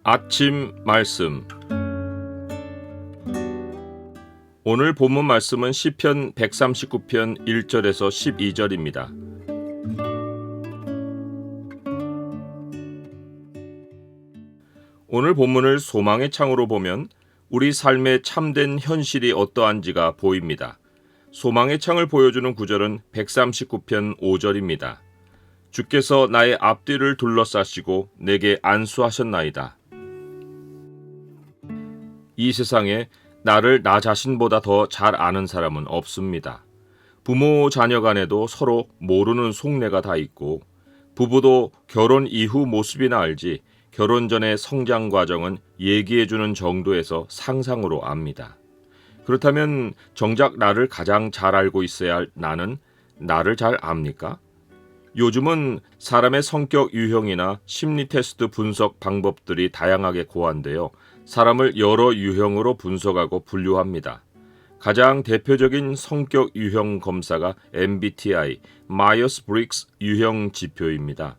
아침 말씀. 오늘 본문 말씀은 시편 139편 1절에서 12절입니다. 오늘 본문을 소망의 창으로 보면 우리 삶의 참된 현실이 어떠한지가 보입니다. 소망의 창을 보여주는 구절은 139편 5절입니다. 주께서 나의 앞뒤를 둘러싸시고 내게 안수하셨나이다. 이 세상에 나를 나 자신보다 더 잘 아는 사람은 없습니다. 부모 자녀 간에도 서로 모르는 속내가 다 있고, 부부도 결혼 이후 모습이나 알지 결혼 전의 성장 과정은 얘기해주는 정도에서 상상으로 압니다. 그렇다면 정작 나를 가장 잘 알고 있어야 할 나는 나를 잘 압니까? 요즘은 사람의 성격 유형이나 심리 테스트 분석 방법들이 다양하게 고안되어 사람을 여러 유형으로 분석하고 분류합니다. 가장 대표적인 성격 유형 검사가 MBTI, 마이어스-브릭스 유형 지표입니다.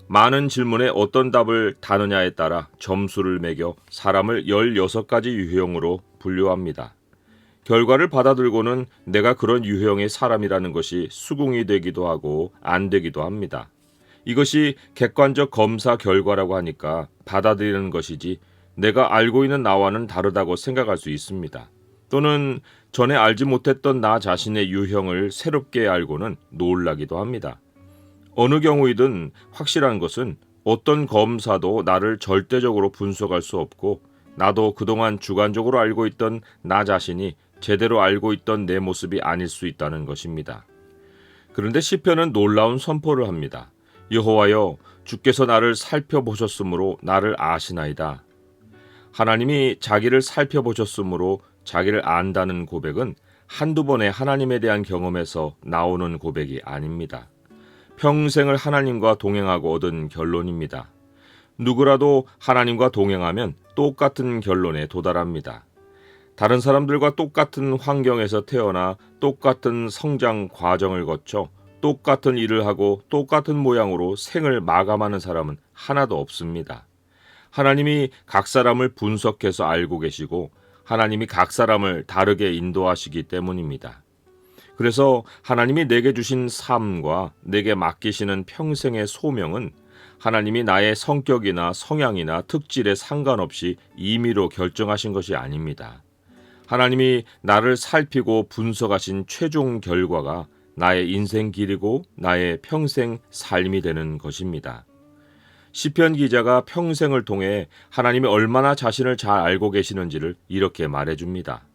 많은 질문에 어떤 답을 다느냐에 따라 점수를 매겨 사람을 16가지 유형으로 분류합니다. 결과를 받아들고는 내가 그런 유형의 사람이라는 것이 수긍이 되기도 하고 안 되기도 합니다. 이것이 객관적 검사 결과라고 하니까 받아들이는 것이지 내가 알고 있는 나와는 다르다고 생각할 수 있습니다. 또는 전에 알지 못했던 나 자신의 유형을 새롭게 알고는 놀라기도 합니다. 어느 경우이든 확실한 것은 어떤 검사도 나를 절대적으로 분석할 수 없고, 나도 그동안 주관적으로 알고 있던 나 자신이 제대로 알고 있던 내 모습이 아닐 수 있다는 것입니다. 그런데 시편은 놀라운 선포를 합니다. 여호와여, 주께서 나를 살펴보셨으므로 나를 아시나이다. 하나님이 자기를 살펴보셨으므로 자기를 안다는 고백은 한두 번의 하나님에 대한 경험에서 나오는 고백이 아닙니다. 평생을 하나님과 동행하고 얻은 결론입니다. 누구라도 하나님과 동행하면 똑같은 결론에 도달합니다. 다른 사람들과 똑같은 환경에서 태어나 똑같은 성장 과정을 거쳐 똑같은 일을 하고 똑같은 모양으로 생을 마감하는 사람은 하나도 없습니다. 하나님이 각 사람을 분석해서 알고 계시고 하나님이 각 사람을 다르게 인도하시기 때문입니다. 그래서 하나님이 내게 주신 삶과 내게 맡기시는 평생의 소명은 하나님이 나의 성격이나 성향이나 특질에 상관없이 임의로 결정하신 것이 아닙니다. 하나님이 나를 살피고 분석하신 최종 결과가 나의 인생 길이고 나의 평생 삶이 되는 것입니다. 시편 기자가 평생을 통해 하나님이 얼마나 자신을 잘 알고 계시는지를 이렇게 말해줍니다.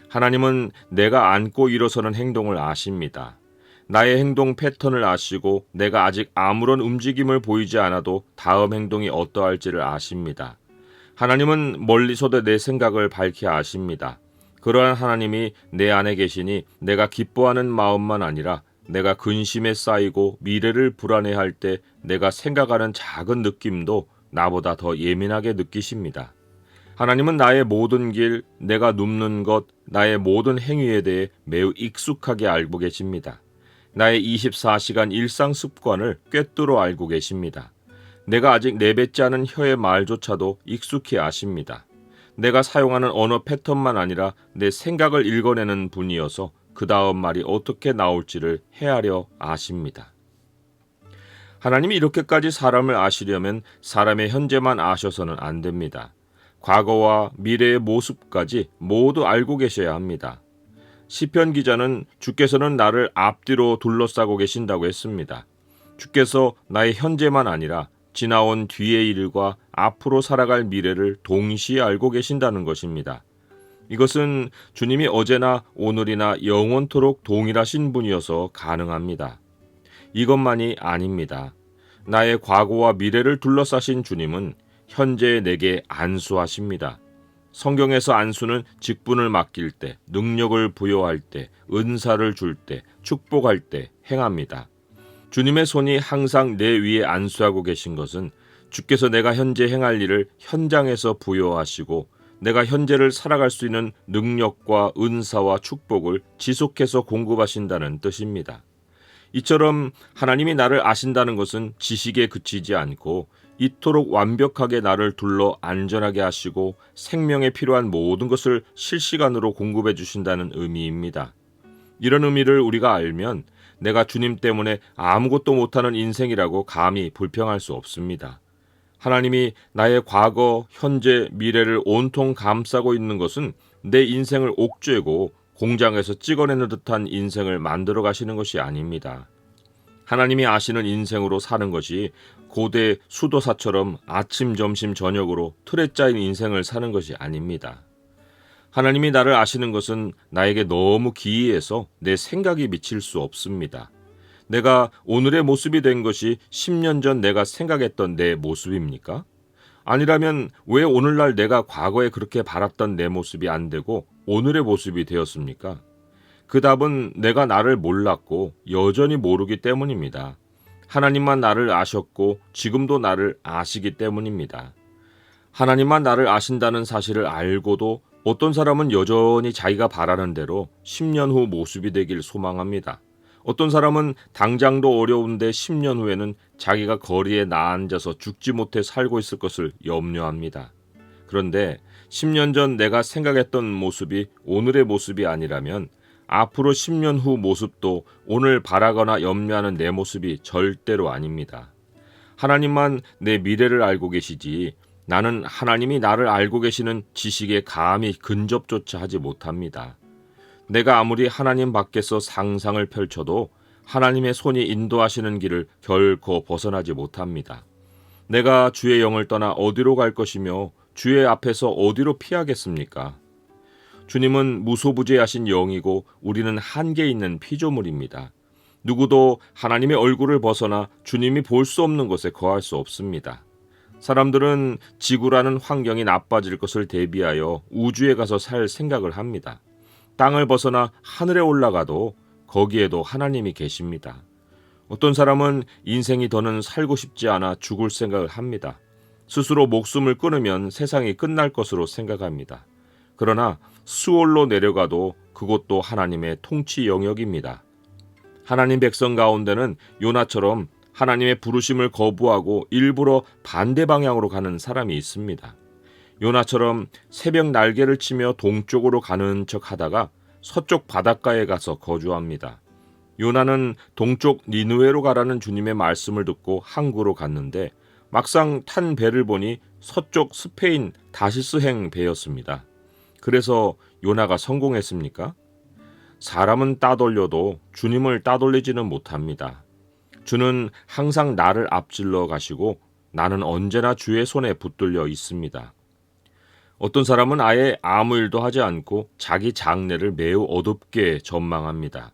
하나님은 내가 안고 일어서는 행동을 아십니다. 나의 행동 패턴을 아시고 내가 아직 아무런 움직임을 보이지 않아도 다음 행동이 어떠할지를 아십니다. 하나님은 멀리서도 내 생각을 밝히 아십니다. 그러한 하나님이 내 안에 계시니 내가 기뻐하는 마음만 아니라 내가 근심에 쌓이고 미래를 불안해할 때 내가 생각하는 작은 느낌도 나보다 더 예민하게 느끼십니다. 하나님은 나의 모든 길, 내가 눕는 것, 나의 모든 행위에 대해 매우 익숙하게 알고 계십니다. 나의 24시간 일상 습관을 꿰뚫어 알고 계십니다. 내가 아직 내뱉지 않은 혀의 말조차도 익숙히 아십니다. 내가 사용하는 언어 패턴만 아니라 내 생각을 읽어내는 분이어서 그 다음 말이 어떻게 나올지를 헤아려 아십니다. 하나님이 이렇게까지 사람을 아시려면 사람의 현재만 아셔서는 안 됩니다. 과거와 미래의 모습까지 모두 알고 계셔야 합니다. 시편 기자는 주께서는 나를 앞뒤로 둘러싸고 계신다고 했습니다. 주께서 나의 현재만 아니라 지나온 뒤의 일과 앞으로 살아갈 미래를 동시에 알고 계신다는 것입니다. 이것은 주님이 어제나 오늘이나 영원토록 동일하신 분이어서 가능합니다. 이것만이 아닙니다. 나의 과거와 미래를 둘러싸신 주님은 현재 내게 안수하십니다. 성경에서 안수는 직분을 맡길 때, 능력을 부여할 때, 은사를 줄 때, 축복할 때 행합니다. 주님의 손이 항상 내 위에 안수하고 계신 것은 주께서 내가 현재 행할 일을 현장에서 부여하시고 내가 현재를 살아갈 수 있는 능력과 은사와 축복을 지속해서 공급하신다는 뜻입니다. 이처럼 하나님이 나를 아신다는 것은 지식에 그치지 않고 이토록 완벽하게 나를 둘러 안전하게 하시고 생명에 필요한 모든 것을 실시간으로 공급해 주신다는 의미입니다. 이런 의미를 우리가 알면 내가 주님 때문에 아무것도 못하는 인생이라고 감히 불평할 수 없습니다. 하나님이 나의 과거, 현재, 미래를 온통 감싸고 있는 것은 내 인생을 옥죄고 공장에서 찍어내는 듯한 인생을 만들어 가시는 것이 아닙니다. 하나님이 아시는 인생으로 사는 것이 고대 수도사처럼 아침, 점심, 저녁으로 틀에 짜인 인생을 사는 것이 아닙니다. 하나님이 나를 아시는 것은 나에게 너무 기이해서 내 생각이 미칠 수 없습니다. 내가 오늘의 모습이 된 것이 10년 전 내가 생각했던 내 모습입니까? 아니라면 왜 오늘날 내가 과거에 그렇게 바랐던 내 모습이 안 되고 오늘의 모습이 되었습니까? 그 답은 내가 나를 몰랐고 여전히 모르기 때문입니다. 하나님만 나를 아셨고 지금도 나를 아시기 때문입니다. 하나님만 나를 아신다는 사실을 알고도 어떤 사람은 여전히 자기가 바라는 대로 10년 후 모습이 되길 소망합니다. 어떤 사람은 당장도 어려운데 10년 후에는 자기가 거리에 나앉아서 죽지 못해 살고 있을 것을 염려합니다. 그런데 10년 전 내가 생각했던 모습이 오늘의 모습이 아니라면 앞으로 10년 후 모습도 오늘 바라거나 염려하는 내 모습이 절대로 아닙니다. 하나님만 내 미래를 알고 계시지 나는 하나님이 나를 알고 계시는 지식에 감히 근접조차 하지 못합니다. 내가 아무리 하나님 밖에서 상상을 펼쳐도 하나님의 손이 인도하시는 길을 결코 벗어나지 못합니다. 내가 주의 영을 떠나 어디로 갈 것이며 주의 앞에서 어디로 피하겠습니까? 주님은 무소부재하신 영이고 우리는 한계 있는 피조물입니다. 누구도 하나님의 얼굴을 벗어나 주님이 볼 수 없는 곳에 거할 수 없습니다. 사람들은 지구라는 환경이 나빠질 것을 대비하여 우주에 가서 살 생각을 합니다. 땅을 벗어나 하늘에 올라가도 거기에도 하나님이 계십니다. 어떤 사람은 인생이 더는 살고 싶지 않아 죽을 생각을 합니다. 스스로 목숨을 끊으면 세상이 끝날 것으로 생각합니다. 그러나 수월로 내려가도 그것도 하나님의 통치 영역입니다. 하나님 백성 가운데는 요나처럼 하나님의 부르심을 거부하고 일부러 반대 방향으로 가는 사람이 있습니다. 요나처럼 새벽 날개를 치며 동쪽으로 가는 척 하다가 서쪽 바닷가에 가서 거주합니다. 요나는 동쪽 니느웨로 가라는 주님의 말씀을 듣고 항구로 갔는데 막상 탄 배를 보니 서쪽 스페인 다시스행 배였습니다. 그래서 요나가 성공했습니까? 사람은 따돌려도 주님을 따돌리지는 못합니다. 주는 항상 나를 앞질러 가시고 나는 언제나 주의 손에 붙들려 있습니다. 어떤 사람은 아예 아무 일도 하지 않고 자기 장래를 매우 어둡게 전망합니다.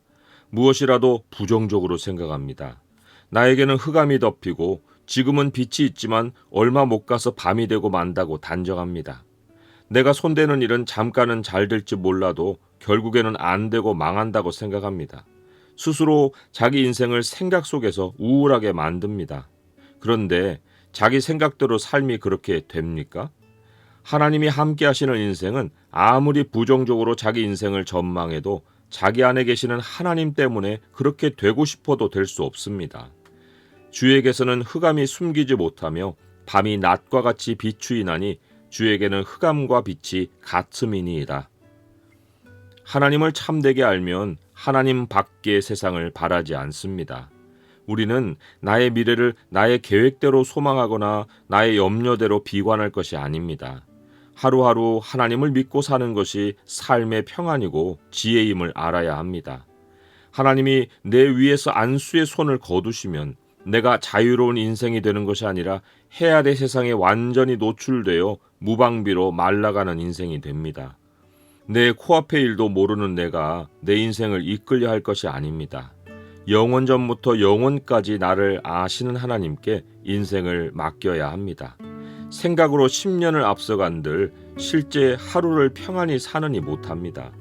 무엇이라도 부정적으로 생각합니다. 나에게는 흑암이 덮이고 지금은 빛이 있지만 얼마 못 가서 밤이 되고 만다고 단정합니다. 내가 손대는 일은 잠깐은 잘 될지 몰라도 결국에는 안 되고 망한다고 생각합니다. 스스로 자기 인생을 생각 속에서 우울하게 만듭니다. 그런데 자기 생각대로 삶이 그렇게 됩니까? 하나님이 함께 하시는 인생은 아무리 부정적으로 자기 인생을 전망해도 자기 안에 계시는 하나님 때문에 그렇게 되고 싶어도 될 수 없습니다. 주에게서는 흑암이 숨기지 못하며 밤이 낮과 같이 비추이나니 주에게는 흑암과 빛이 같음이니이다. 하나님을 참되게 알면 하나님 밖의 세상을 바라지 않습니다. 우리는 나의 미래를 나의 계획대로 소망하거나 나의 염려대로 비관할 것이 아닙니다. 하루하루 하나님을 믿고 사는 것이 삶의 평안이고 지혜임을 알아야 합니다. 하나님이 내 위에서 안수의 손을 거두시면 내가 자유로운 인생이 되는 것이 아니라 해아의 세상에 완전히 노출되어 무방비로 말라가는 인생이 됩니다. 내 코앞의 일도 모르는 내가 내 인생을 이끌려 할 것이 아닙니다. 영원 전부터 영원까지 나를 아시는 하나님께 인생을 맡겨야 합니다. 생각으로 10년을 앞서간들 실제 하루를 평안히 사느니 못합니다.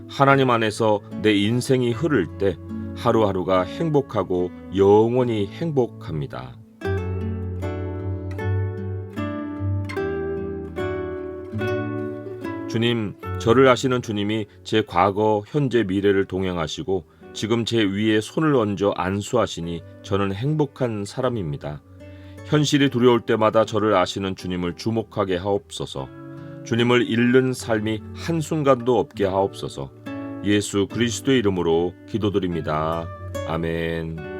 하나님 안에서 내 인생이 흐를 때 하루하루가 행복하고 영원히 행복합니다. 주님, 저를 아시는 주님이 제 과거, 현재, 미래를 동행하시고 지금 제 위에 손을 얹어 안수하시니 저는 행복한 사람입니다. 현실이 두려울 때마다 저를 아시는 주님을 주목하게 하옵소서. 주님을 잃는 삶이 한순간도 없게 하옵소서. 예수 그리스도의 이름으로 기도드립니다. 아멘.